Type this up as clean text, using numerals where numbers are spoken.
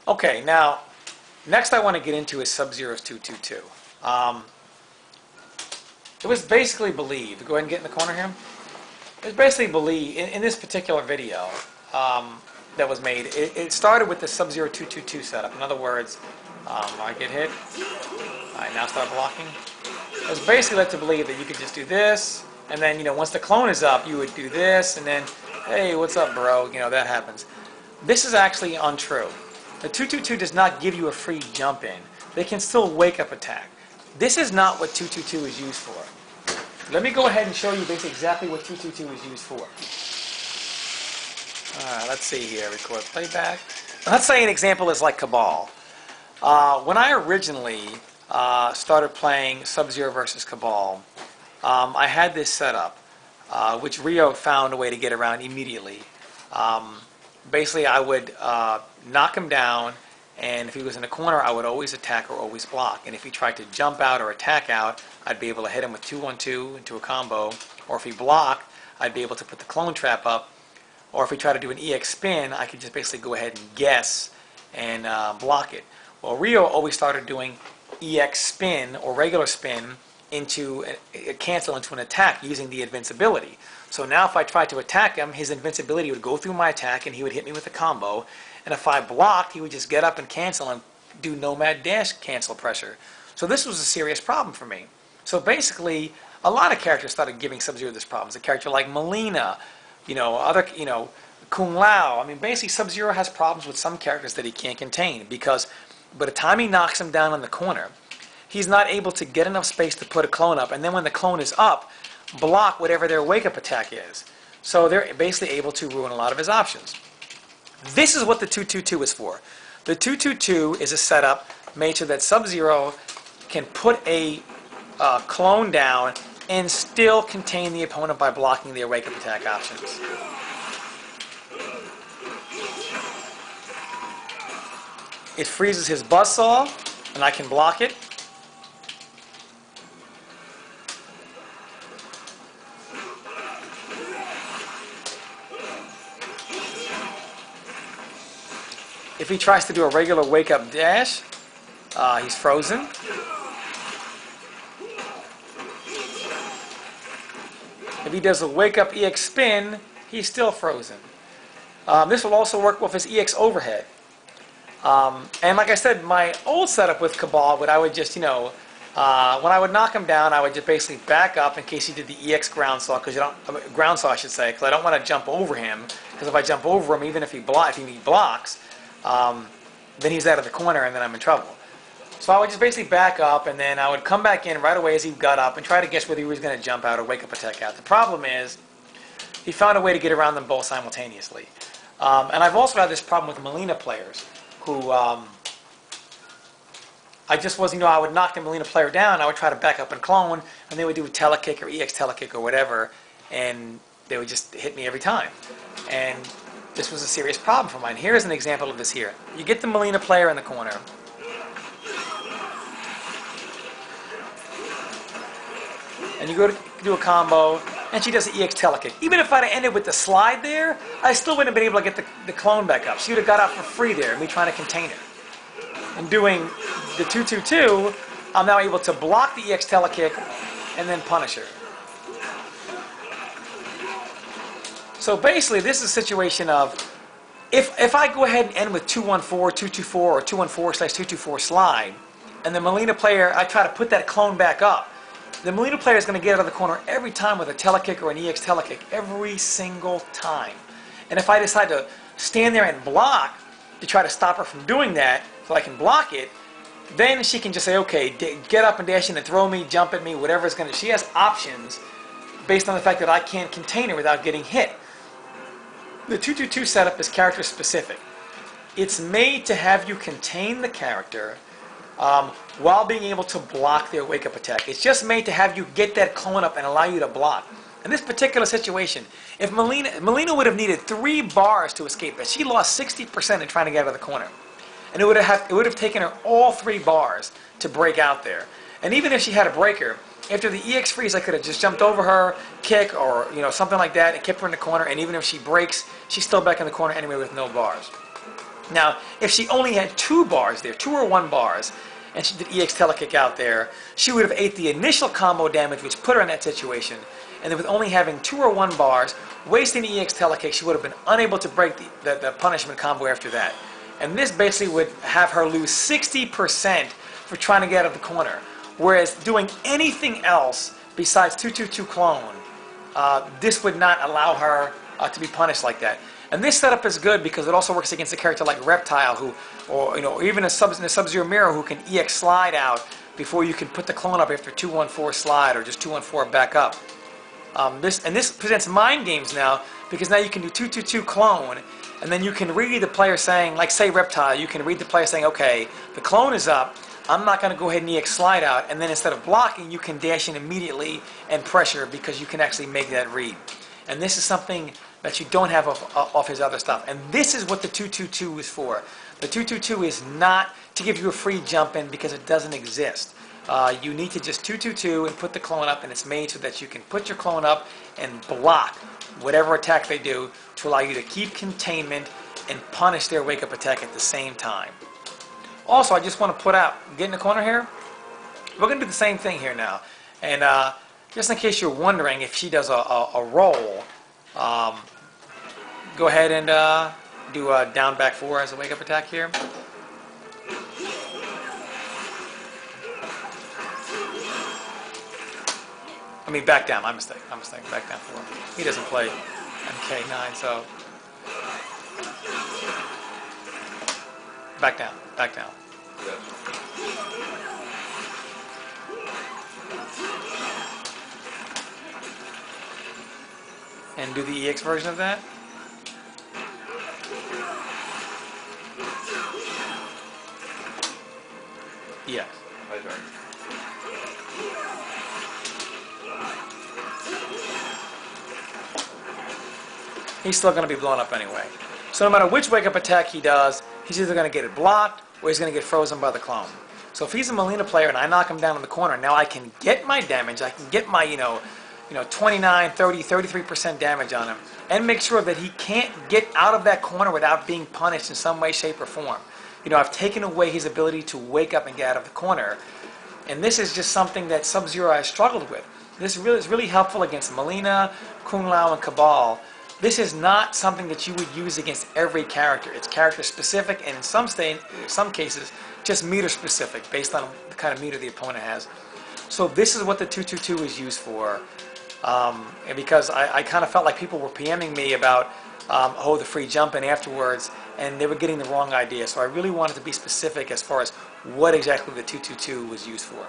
Okay, now, next I want to get into is Sub-Zero's 222. It was basically believed, go ahead and get in the corner here. It was basically believed, in this particular video that was made, it started with the Sub-Zero 222 setup. In other words, I get hit, I now start blocking. It was basically led to believe that you could just do this, and then, you know, once the clone is up, you would do this, and then, hey, what's up, bro? You know, that happens. This is actually untrue. The 222 does not give you a free jump in. They can still wake up attack. This is not what 222 is used for. Let me go ahead and show you basically exactly what 222 is used for. Alright, let's see here. Record playback. Let's say an example is like Cabal. When I originally started playing Sub-Zero versus Cabal, I had this setup, which Rio found a way to get around immediately. Basically, I would knock him down, and if he was in a corner, I would always attack or always block. And if he tried to jump out or attack out, I'd be able to hit him with 2-1-2 into a combo. Or if he blocked, I'd be able to put the clone trap up. Or if he tried to do an EX spin, I could just basically go ahead and guess and block it. Well, Rio always started doing EX spin or regular spin into a cancel into an attack using the invincibility. So now if I tried to attack him, his invincibility would go through my attack and he would hit me with a combo. And if I blocked, he would just get up and cancel and do nomad dash cancel pressure. So this was a serious problem for me. So basically, a lot of characters started giving Sub-Zero this problem. A character like Melina, Kung Lao. I mean, basically Sub-Zero has problems with some characters that he can't contain because by the time he knocks him down in the corner, he's not able to get enough space to put a clone up. And then when the clone is up, block whatever their wake-up attack is. So they're basically able to ruin a lot of his options. This is what the 222 is for. The 222 is a setup made so that Sub-Zero can put a clone down and still contain the opponent by blocking their wake-up attack options. It freezes his buzzsaw, and I can block it. If he tries to do a regular wake-up dash, he's frozen. If he does a wake-up EX spin, he's still frozen. This will also work with his EX overhead. And like I said, my old setup with Cabal, I would just, when I would knock him down, I would just basically back up in case he did the EX ground saw, ground saw I should say, because I don't want to jump over him. Because if I jump over him, even if he blocks, then he's out of the corner and then I'm in trouble. So I would just basically back up and then I would come back in right away as he got up and try to guess whether he was going to jump out or wake up attack out. The problem is he found a way to get around them both simultaneously. And I've also had this problem with Melina players who I just wasn't, I would knock the Melina player down, I would try to back up and clone, and they would do a telekick or EX telekick or whatever, and they would just hit me every time. And this was a serious problem for mine. Here's an example of this here. You get the Melina player in the corner. And you go to do a combo, and she does the EX telekick. Even if I'd have ended with the slide there, I still wouldn't have been able to get the clone back up. She would have got out for free there, me trying to contain her. And doing the 222, I'm now able to block the EX telekick and then punish her. So basically, this is a situation of, if I go ahead and end with 214, 224, or 214/224 slide, and the Melina player, I try to put that clone back up, the Melina player is going to get out of the corner every time with a telekick or an EX telekick, every single time. And if I decide to stand there and block to try to stop her from doing that, so I can block it, then she can just say, okay, get up and dash in and throw me, jump at me, whatever it's going to. She has options based on the fact that I can't contain her without getting hit. The 222 setup is character specific. It's made to have you contain the character while being able to block their wake-up attack. It's just made to have you get that clone up and allow you to block. In this particular situation, if Melina would have needed 3 bars to escape that, she lost 60% in trying to get out of the corner. And it would have taken her all 3 bars to break out there. And even if she had a breaker, after the EX freeze, I could have just jumped over her, kick, or something like that, and kept her in the corner. And even if she breaks, she's still back in the corner anyway with no bars. Now, if she only had 2 bars there, 2 or 1 bars, and she did EX telekick out there, she would have ate the initial combo damage, which put her in that situation. And then with only having 2 or 1 bars, wasting the EX telekick, she would have been unable to break the punishment combo after that. And this basically would have her lose 60% for trying to get out of the corner. Whereas doing anything else besides 222 clone, this would not allow her to be punished like that. And this setup is good because it also works against a character like Reptile, who, or even a Sub-Zero mirror who can EX slide out before you can put the clone up after 214 slide or just 214 back up. This presents mind games now, because now you can do 222 clone, and then you can read the player saying, like say Reptile, you can read the player saying, okay, the clone is up, I'm not going to go ahead and EX slide out, and then instead of blocking, you can dash in immediately and pressure because you can actually make that read. And this is something that you don't have off his other stuff. And this is what the 222 is for. The 222 is not to give you a free jump in because it doesn't exist. You need to just 222 and put the clone up, and it's made so that you can put your clone up and block whatever attack they do to allow you to keep containment and punish their wake-up attack at the same time. Also, I just want to put out, get in the corner here, we're going to do the same thing here now. And just in case you're wondering if she does a roll, go ahead and do a down back 4 as a wake-up attack here. I mean, back down. My mistake. Back down 4. He doesn't play MK9, so back down. Back down. And do the EX version of that. Yes. He's still going to be blown up anyway. So no matter which wake-up attack he does, he's either going to get it blocked or he's going to get frozen by the clone. So if he's a Melina player and I knock him down in the corner, now I can get my damage. I can get my 29, 30, 33% damage on him, and make sure that he can't get out of that corner without being punished in some way, shape, or form. I've taken away his ability to wake up and get out of the corner, and this is just something that Sub-Zero has struggled with. This is really helpful against Melina, Kung Lao, and Cabal. This is not something that you would use against every character. It's character specific, and in some cases, just meter specific, based on the kind of meter the opponent has. So this is what the 222 is used for. And because I kind of felt like people were PMing me about, the free jump in afterwards, and they were getting the wrong idea. So I really wanted to be specific as far as what exactly the 222 was used for.